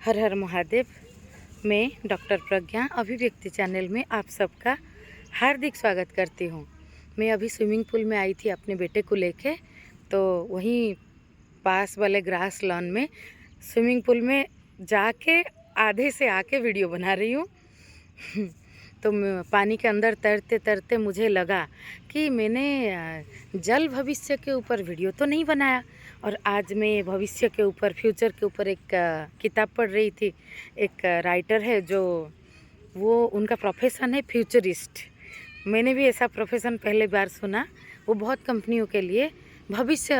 हर हर महादेव। मैं डॉक्टर प्रज्ञा अभिव्यक्ति चैनल में आप सबका हार्दिक स्वागत करती हूँ। मैं अभी स्विमिंग पूल में आई थी अपने बेटे को लेके, तो वहीं पास वाले ग्रास लॉन में स्विमिंग पूल में जाके आधे से आके वीडियो बना रही हूँ। तो पानी के अंदर तैरते तैरते मुझे लगा कि मैंने जल भविष्य के ऊपर वीडियो तो नहीं बनाया। और आज मैं भविष्य के ऊपर, फ्यूचर के ऊपर एक किताब पढ़ रही थी। एक राइटर है जो वो उनका प्रोफेशन है फ्यूचरिस्ट। मैंने भी ऐसा प्रोफेशन पहले बार सुना। वो बहुत कंपनियों के लिए भविष्य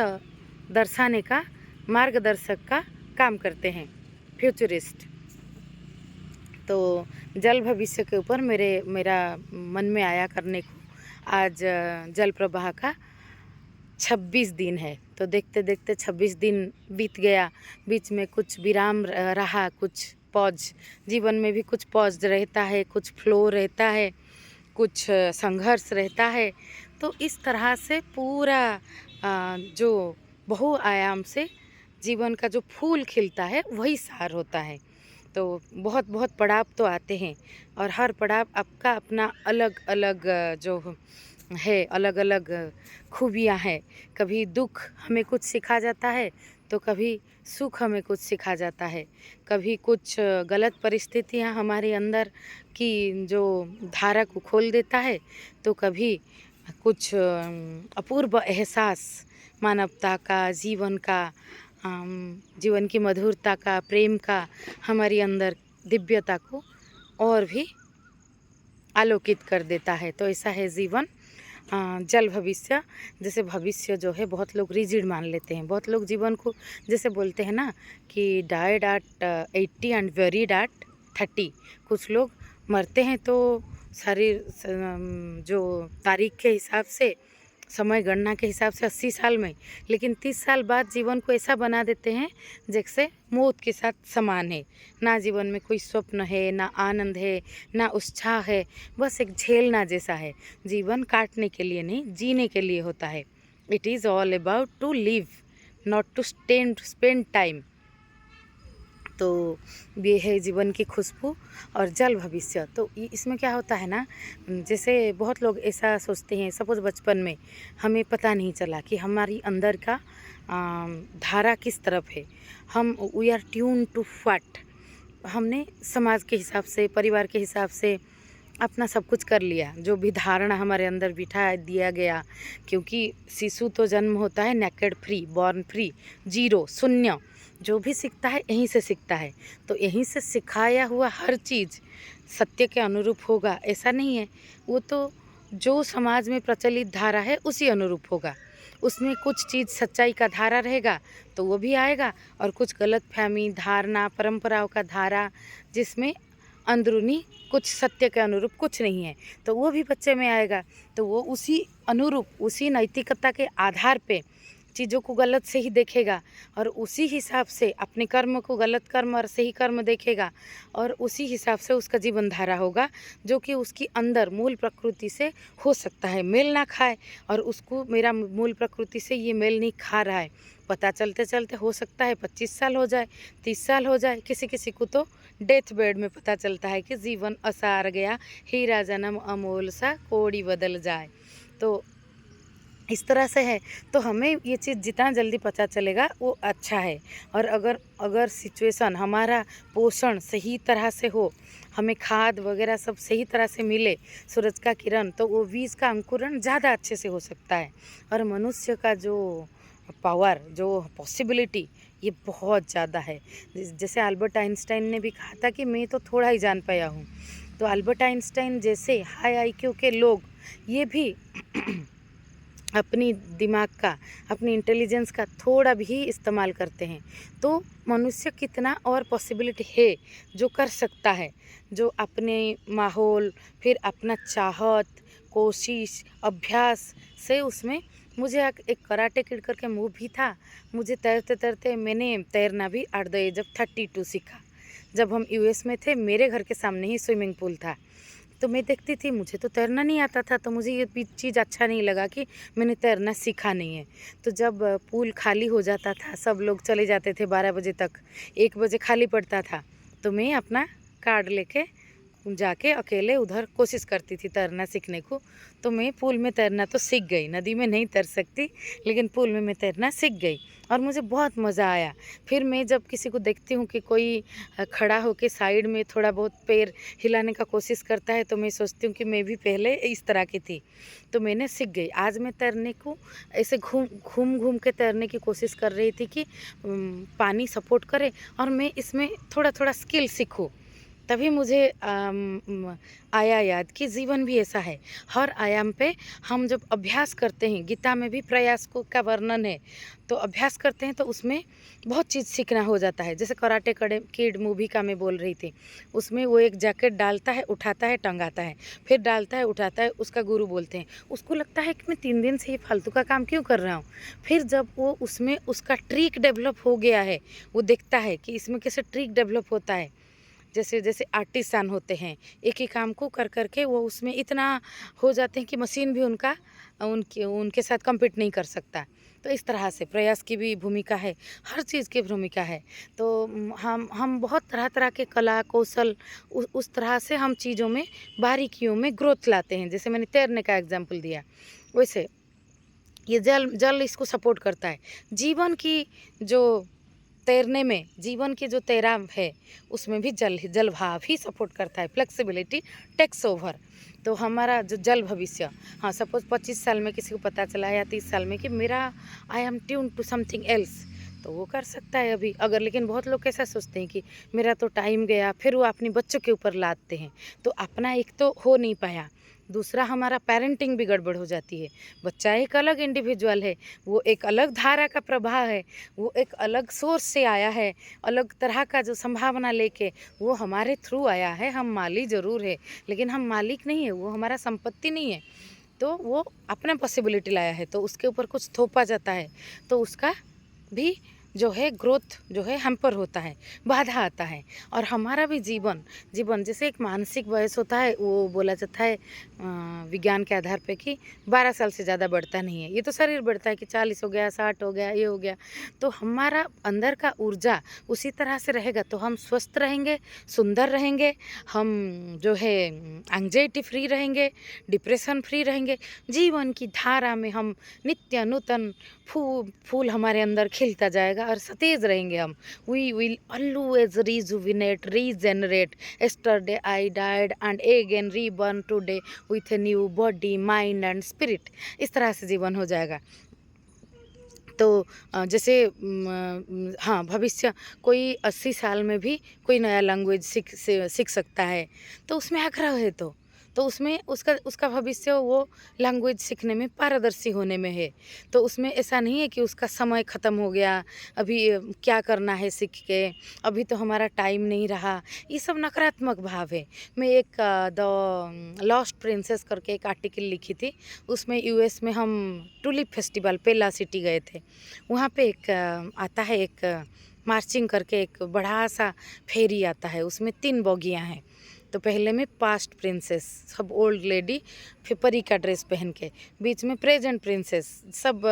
दर्शाने का, मार्गदर्शक का काम करते हैं, फ्यूचरिस्ट। तो जल भविष्य के ऊपर मेरा मन में आया करने को। आज जल प्रवाह का 26 दिन है, तो देखते देखते 26 दिन बीत गया। बीच में कुछ विराम रहा, कुछ पॉज। जीवन में भी कुछ पॉज रहता है, कुछ फ्लो रहता है, कुछ संघर्ष रहता है। तो इस तरह से पूरा जो बहुआयाम से जीवन का जो फूल खिलता है वही सार होता है। तो बहुत बहुत पड़ाव तो आते हैं, और हर पड़ाव आपका अपना अलग अलग जो है, अलग अलग खूबियाँ हैं। कभी दुख हमें कुछ सिखा जाता है, तो कभी सुख हमें कुछ सिखा जाता है। कभी कुछ गलत परिस्थितियाँ हमारे अंदर की जो धारा को खोल देता है, तो कभी कुछ अपूर्व एहसास मानवता का, जीवन का, जीवन की मधुरता का, प्रेम का, हमारी अंदर दिव्यता को और भी आलोकित कर देता है। तो ऐसा है जीवन। जल भविष्य, जैसे भविष्य जो है बहुत लोग रिजिड मान लेते हैं। बहुत लोग जीवन को जैसे बोलते हैं ना कि died at 80 and buried at 30। कुछ लोग मरते हैं तो शरीर जो तारीख के हिसाब से, समय गणना के हिसाब से 80 साल में, लेकिन 30 साल बाद जीवन को ऐसा बना देते हैं जैसे मौत के साथ समान है। ना जीवन में कोई स्वप्न है, ना आनंद है, ना उत्साह है, बस एक झेलना जैसा है। जीवन काटने के लिए नहीं, जीने के लिए होता है। It is all about to live, not to spend time. तो ये है जीवन की खुशबू और जल भविष्य। तो इसमें क्या होता है ना, जैसे बहुत लोग ऐसा सोचते हैं, सपोज बचपन में हमें पता नहीं चला कि हमारी अंदर का धारा किस तरफ है। हम we are tune to what. हमने समाज के हिसाब से, परिवार के हिसाब से अपना सब कुछ कर लिया, जो भी धारणा हमारे अंदर बिठा दिया गया। क्योंकि शिशु तो जन्म होता है naked free, born free, zero, शून्य। जो भी सीखता है यहीं से सीखता है। तो यहीं से सिखाया हुआ हर चीज़ सत्य के अनुरूप होगा ऐसा नहीं है। वो तो जो समाज में प्रचलित धारा है उसी अनुरूप होगा। उसमें कुछ चीज़ सच्चाई का धारा रहेगा तो वो भी आएगा, और कुछ गलतफहमी, धारणा, परंपराओं का धारा जिसमें अंदरूनी कुछ सत्य के अनुरूप कुछ नहीं है, तो वो भी बच्चे में आएगा। तो वो उसी अनुरूप, उसी नैतिकता के आधार पे चीज़ों को गलत से ही देखेगा, और उसी हिसाब से अपने कर्म को गलत कर्म और सही कर्म देखेगा, और उसी हिसाब से उसका जीवन धारा होगा, जो कि उसकी अंदर मूल प्रकृति से हो सकता है मेल ना खाए, और उसको मेरा मूल प्रकृति से ये मेल नहीं खा रहा है। पता चलते चलते हो सकता है 25 साल हो जाए, 30 साल हो जाए, किसी किसी को तो डेथ बेड में पता चलता है कि जीवन असार गया, हीरा जन्म अमोल सा कोड़ी बदल जाए। तो इस तरह से है। तो हमें ये चीज़ जितना जल्दी पता चलेगा वो अच्छा है। और अगर सिचुएशन, हमारा पोषण सही तरह से हो, हमें खाद वगैरह सब सही तरह से मिले, सूरज का किरण, तो वो बीज का अंकुरण ज़्यादा अच्छे से हो सकता है। और मनुष्य का जो पावर, जो पॉसिबिलिटी, ये बहुत ज़्यादा है। जैसे अल्बर्ट आइंस्टाइन ने भी कहा था कि मैं तो थोड़ा ही जान पाया हूँ। तो अल्बर्ट आइंस्टाइन जैसे हाई आईक्यू के लोग ये भी अपनी दिमाग का, अपनी इंटेलिजेंस का थोड़ा भी इस्तेमाल करते हैं। तो मनुष्य कितना और पॉसिबिलिटी है जो कर सकता है, जो अपने माहौल, फिर अपना चाहत, कोशिश, अभ्यास से उसमें। मुझे एक कराटे किड करके मूवी था, मुझे तैरते तैरते मैंने तैरना भी एट द एज ऑफ 32 सीखा। जब हम यूएस में थे, मेरे घर के सामने ही स्विमिंग पूल था। तो मैं देखती थी, मुझे तो तैरना नहीं आता था, तो मुझे ये चीज़ अच्छा नहीं लगा कि मैंने तैरना सीखा नहीं है। तो जब पूल खाली हो जाता था, सब लोग चले जाते थे 12 बजे तक, 1 बजे खाली पड़ता था, तो मैं अपना कार्ड लेके जाके अकेले उधर कोशिश करती थी तैरना सीखने को। तो मैं पूल में तैरना तो सीख गई, नदी में नहीं तैर सकती, लेकिन पूल में मैं तैरना सीख गई और मुझे बहुत मज़ा आया। फिर मैं जब किसी को देखती हूँ कि कोई खड़ा होकर साइड में थोड़ा बहुत पैर हिलाने का कोशिश करता है, तो मैं सोचती हूँ कि मैं भी पहले इस तरह की थी, तो मैंने सीख गई। आज मैं तैरने को ऐसे घूम घूम के तैरने की कोशिश कर रही थी कि पानी सपोर्ट करे और मैं इसमें थोड़ा थोड़ा स्किल सीखूँ। तभी मुझे आया याद कि जीवन भी ऐसा है, हर आयाम पे हम जब अभ्यास करते हैं, गीता में भी प्रयास को का वर्णन है, तो अभ्यास करते हैं तो उसमें बहुत चीज़ सीखना हो जाता है। जैसे कराटे किड मूवी का मैं बोल रही थी, उसमें वो एक जैकेट डालता है, उठाता है, टंगाता है, फिर डालता है, उठाता है, उसका गुरु बोलते हैं, उसको लगता है कि मैं 3 दिन से ये फालतू का काम क्यों कर रहा हूँ। फिर जब वो उसमें उसका ट्रिक डेवलप हो गया है, वो देखता है कि इसमें कैसे ट्रिक डेवलप होता है, जैसे जैसे आर्टिसान होते हैं, एक ही काम को कर कर के वो उसमें इतना हो जाते हैं कि मशीन भी उनके साथ कम्पीट नहीं कर सकता। तो इस तरह से प्रयास की भी भूमिका है, हर चीज़ की भूमिका है। तो हम बहुत तरह तरह के कला कौशल उस तरह से हम चीज़ों में, बारीकियों में ग्रोथ लाते हैं। जैसे मैंने तैरने का एग्जाम्पल दिया, वैसे ये जल इसको सपोर्ट करता है। जीवन की जो तैरने में, जीवन की जो तैराव है, उसमें भी जल भाव ही सपोर्ट करता है। Flexibility takes over. तो हमारा जो जल भविष्य, हाँ सपोज 25 साल में किसी को पता चला या 30 साल में कि मेरा I am tune to something else, तो वो कर सकता है अभी अगर। लेकिन बहुत लोग कैसा सोचते हैं कि मेरा तो टाइम गया, फिर वो अपने बच्चों के ऊपर लादते हैं, तो अपना एक तो हो नहीं पाया, दूसरा हमारा पेरेंटिंग भी गड़बड़ हो जाती है। बच्चा एक अलग इंडिविजुअल है, वो एक अलग धारा का प्रभाव है, वो एक अलग सोर्स से आया है, अलग तरह का जो संभावना लेके वो हमारे थ्रू आया है। हम माली ज़रूर है, लेकिन हम मालिक नहीं है, वो हमारा संपत्ति नहीं है। तो वो अपना पॉसिबिलिटी लाया है, तो उसके ऊपर कुछ थोपा जाता है, तो उसका भी जो है ग्रोथ जो है हैम्पर होता है, बाधा आता है। और हमारा भी जीवन जैसे एक मानसिक वयस होता है, वो बोला जाता है विज्ञान के आधार पे कि 12 साल से ज़्यादा बढ़ता नहीं है। ये तो शरीर बढ़ता है कि 40 हो गया, 60 हो गया, ये हो गया। तो हमारा अंदर का ऊर्जा उसी तरह से रहेगा तो हम स्वस्थ रहेंगे, सुंदर रहेंगे, हम जो है एंग्जाइटी फ्री रहेंगे, डिप्रेशन फ्री रहेंगे। जीवन की धारा में हम नित्य नूतन फूल हमारे अंदर खिलता जाएगा और सतेज रहेंगे हम। We will always rejuvenate, regenerate. yesterday I died and again reborn today with a new body, mind and spirit। इस तरह से जीवन हो जाएगा। तो जैसे हाँ, भविष्य कोई 80 साल में भी कोई नया लैंग्वेज सीख सकता है, तो उसमें आग्रह है, तो उसमें उसका भविष्य वो लैंग्वेज सीखने में पारदर्शी होने में है। तो उसमें ऐसा नहीं है कि उसका समय ख़त्म हो गया, अभी क्या करना है सीख के, अभी तो हमारा टाइम नहीं रहा, ये सब नकारात्मक भाव है। मैं एक द लॉस्ट प्रिंसेस करके एक आर्टिकल लिखी थी, उसमें यूएस में हम टूलिप फेस्टिवल पेला सिटी गए थे। वहाँ पे एक आता है, एक मार्चिंग करके एक बड़ा सा फेरी आता है, उसमें 3 बोगियाँ हैं। तो पहले में पास्ट प्रिंसेस, सब ओल्ड लेडी, फिर परी का ड्रेस पहन के, बीच में प्रेजेंट प्रिंसेस, सब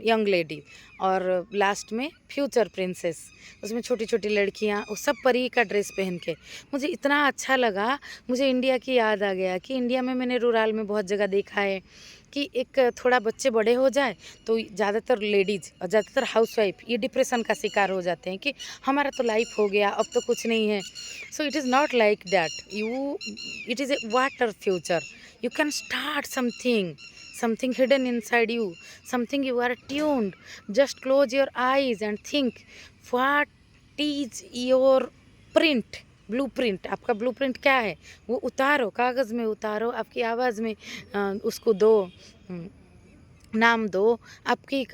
यंग लेडी, और लास्ट में फ्यूचर प्रिंसेस, उसमें छोटी छोटी लड़कियां, वो सब परी का ड्रेस पहन के। मुझे इतना अच्छा लगा, मुझे इंडिया की याद आ गया कि इंडिया में मैंने रूरल में बहुत जगह देखा है कि एक थोड़ा बच्चे बड़े हो जाए तो ज़्यादातर लेडीज़ और ज़्यादातर हाउसवाइफ ये डिप्रेशन का शिकार हो जाते हैं कि हमारा तो लाइफ हो गया, अब तो कुछ नहीं है। So it is not like that, it is a water future. You can start something hidden inside you, something you are tuned. Just close your eyes and think what is your blueprint. आपका blueprint क्या है, वो उतारो, कागज़ में उतारो, आपकी आवाज़ में उसको दो नाम दो, आपकी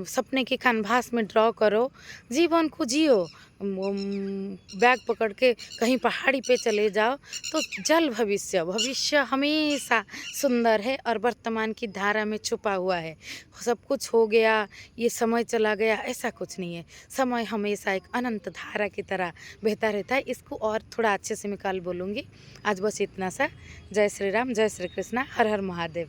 सपने की कैनवास में ड्रॉ करो, जीवन को जियो। बैग पकड़ के कहीं पहाड़ी पे चले जाओ तो जल भविष्य, भविष्य हमेशा सुंदर है और वर्तमान की धारा में छुपा हुआ है। सब कुछ हो गया, ये समय चला गया, ऐसा कुछ नहीं है। समय हमेशा एक अनंत धारा की तरह बहता रहता है। इसको और थोड़ा अच्छे से मैं कल बोलूँगी। आज बस इतना सा। जय श्री राम, जय श्री कृष्णा, हर हर महादेव।